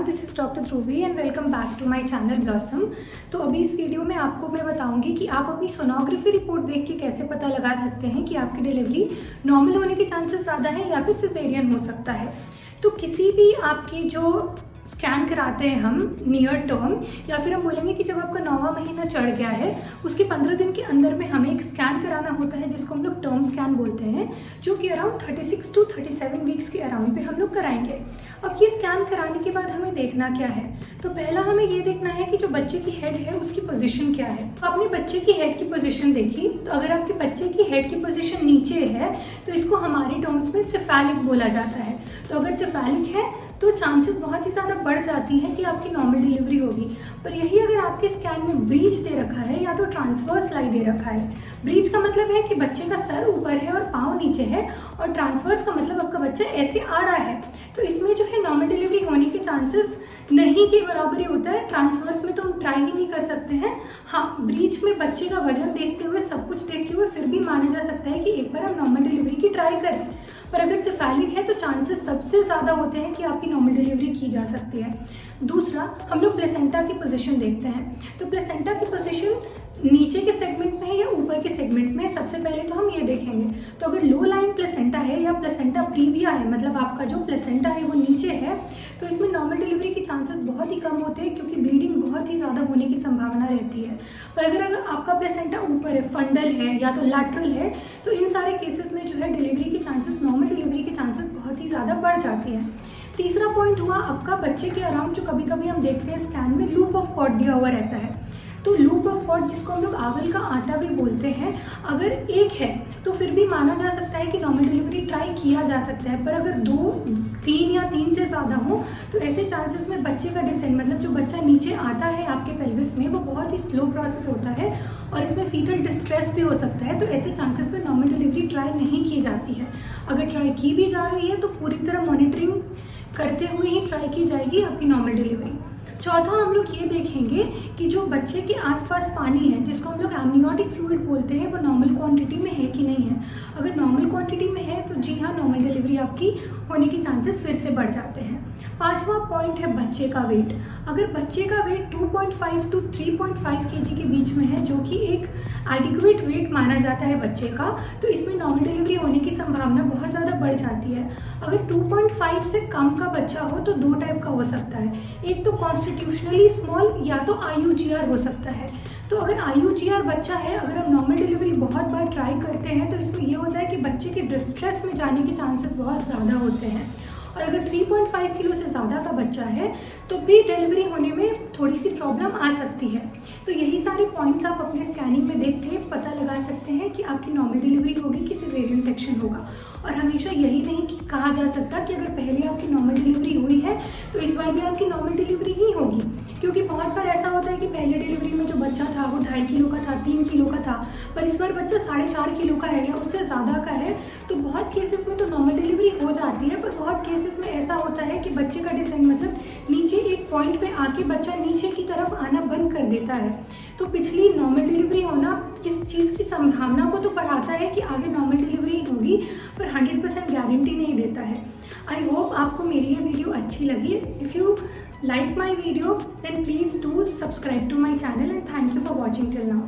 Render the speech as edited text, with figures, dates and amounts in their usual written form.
नमस्कार, this is doctor Dhruvi and welcome back to my channel Blossom. तो अभी इस वीडियो में आपको मैं बताऊंगी कि आप अपनी सोनोग्राफी रिपोर्ट देख के कैसे पता लगा सकते हैं कि आपकी डिलीवरी नॉर्मल होने के चांसेस ज़्यादा है या फिर सिजेरियन हो सकता है। तो किसी भी आपकी जो स्कैन कराते हैं हम नियर टर्म, या फिर हम बोलेंगे कि जब आपका 9वां महीना चढ़ गया है उसके 15 दिन के अंदर में हमें एक स्कैन कराना होता है जिसको हम लोग टर्म स्कैन बोलते हैं, जो कि अराउंड 36 to 37 वीक्स के अराउंड पे हम लोग कराएंगे। अब ये स्कैन कराने के बाद हमें देखना क्या है, तो पहला हमें ये देखना है कि जो बच्चे की हेड है उसकी पोजीशन क्या है। तो आपने बच्चे की हेड की पोजीशन देखी, तो अगर आपके बच्चे की हेड की पोजीशन नीचे है तो इसको हमारी टर्म्स में सिफेलिक बोला जाता है। तो अगर सिफेलिक है तो चांसेस बहुत ही ज़्यादा बढ़ जाती हैं कि आपकी नॉर्मल डिलीवरी होगी। पर यही अगर आपके स्कैन में ब्रीच दे रखा है या तो ट्रांसवर्स लाई दे रखा है। ब्रीच का मतलब है कि बच्चे का सर ऊपर है और पाँव नीचे है, और ट्रांसवर्स का मतलब आपका बच्चा ऐसे आ रहा है, तो इसमें जो है नॉर्मल डिलीवरी होने के चांसेस नहीं के बराबर ही होता है। ट्रांसवर्स में तो हम ट्राई ही नहीं कर सकते हैं। हाँ, ब्रीच में बच्चे का वजन देखते हुए, सब कुछ देखते हुए फिर भी माना जा सकता है कि एक बार हम नॉर्मल डिलीवरी की ट्राई करें। पर अगर सिफेलिक है तो चांसेस सबसे ज़्यादा होते हैं कि आपकी नॉर्मल डिलीवरी की जा सकती है। दूसरा, हम लोग प्लेसेंटा की पोजीशन देखते हैं। तो प्लेसेंटा की पोजीशन नीचे के सेगमेंट में है या ऊपर के सेगमेंट में है, सबसे पहले तो हम ये देखेंगे। तो अगर लो लाइन प्लेसेंटा है या प्लेसेंटा प्रीविया है, मतलब आपका जो प्लेसेंटा है वो नीचे है, तो इसमें नॉर्मल डिलीवरी के चांसेस बहुत ही कम होते हैं क्योंकि ब्लीडिंग बहुत ही ज़्यादा होने की संभावना रहती है। पर अगर आपका प्लेसेंटा ऊपर है, फंडल है या तो लैटरल है, तो इन सारे केसेस में जो है डिलीवरी के चांसेस, नॉर्मल डिलीवरी के चांसेस बहुत ही ज़्यादा बढ़ जाती हैं। तीसरा पॉइंट हुआ आपका बच्चे के अराउंड, जो कभी कभी हम देखते हैं स्कैन में लूप ऑफ कॉर्ड दिया हुआ रहता है। तो लूप ऑफ कॉर्ड, जिसको हम लोग आवल का आटा भी बोलते हैं, अगर एक है तो फिर भी माना जा सकता है कि नॉर्मल डिलीवरी ट्राई किया जा सकता है। पर अगर 2, 3 या 3 से ज़्यादा हो तो ऐसे चांसेस में बच्चे का डिसेंट, मतलब जो बच्चा नीचे आता है आपके पेल्विस में, वो बहुत ही स्लो प्रोसेस होता है और इसमें फीटल डिस्ट्रेस भी हो सकता है। तो ऐसे चांसेस में नॉर्मल डिलीवरी ट्राई नहीं की जाती है। अगर ट्राई की भी जा रही है तो पूरी तरह मॉनिटरिंग करते हुए ही ट्राई की जाएगी आपकी नॉर्मल डिलीवरी। चौथा, हम लोग ये देखेंगे कि जो बच्चे के आसपास पानी है, जिसको हम लोग एमनियोटिक फ्लूइड बोलते हैं, वो नॉर्मल क्वांटिटी में है कि नहीं है। अगर नॉर्मल क्वांटिटी में है तो जी हाँ, नॉर्मल डिलीवरी आपकी होने के चांसेस फिर से बढ़ जाते हैं। पांचवा पॉइंट है बच्चे का वेट। अगर बच्चे का वेट 2.5 to 3.5 kg के बीच में है, जो कि एक एडिक्वेट वेट माना जाता है बच्चे का, तो इसमें नॉर्मल डिलीवरी होने की संभावना बहुत ज़्यादा बढ़ जाती है। अगर 2.5 से कम का बच्चा हो तो 2 टाइप का हो सकता है। एक तो कॉन्स्टिट्यूशनली स्मॉल या तो IUGR हो सकता है। तो अगर IUGR बच्चा है, अगर हम नॉर्मल डिलीवरी बहुत बार ट्राई करते हैं तो इसमें ये होता है कि बच्चे के डिस्ट्रेस में जाने के चांसेस बहुत ज़्यादा होते हैं। और अगर 3.5 किलो से ज़्यादा का बच्चा है तो भी डिलीवरी होने में थोड़ी सी प्रॉब्लम आ सकती है। तो यही सारे पॉइंट्स आप अपने स्कैनिंग में देख के पता लगा सकते हैं कि आपकी नॉर्मल डिलीवरी होगी कि सिजेरियन सेक्शन होगा। और हमेशा यही नहीं कि कहा जा सकता कि अगर पहले आपकी नॉर्मल डिलीवरी हुई है तो इस बार भी आपकी नॉर्मल डिलीवरी ही होगी, क्योंकि बहुत बार ऐसा होता है कि पहले डिलीवरी में जो बच्चा था वो 2.5 किलो का था, 3 किलो का था, पर इस बार बच्चा 4.5 किलो का है या उससे ज़्यादा का है। तो बहुत केसेस में तो नॉर्मल डिलीवरी हो जाती है, पर बहुत केसेस में ऐसा होता है कि बच्चे का डिसेंट, मतलब नीचे एक पॉइंट पे आके बच्चा नीचे की तरफ आना बंद कर देता है। तो पिछली नॉर्मल डिलीवरी होना इस चीज़ की संभावना को तो बढ़ाता है कि आगे नॉर्मल डिलीवरी होगी, पर 100% गारंटी नहीं देता है। आई होप आपको मेरी ये वीडियो अच्छी लगी। If you like my video then please do subscribe to my channel and thank you for watching till now.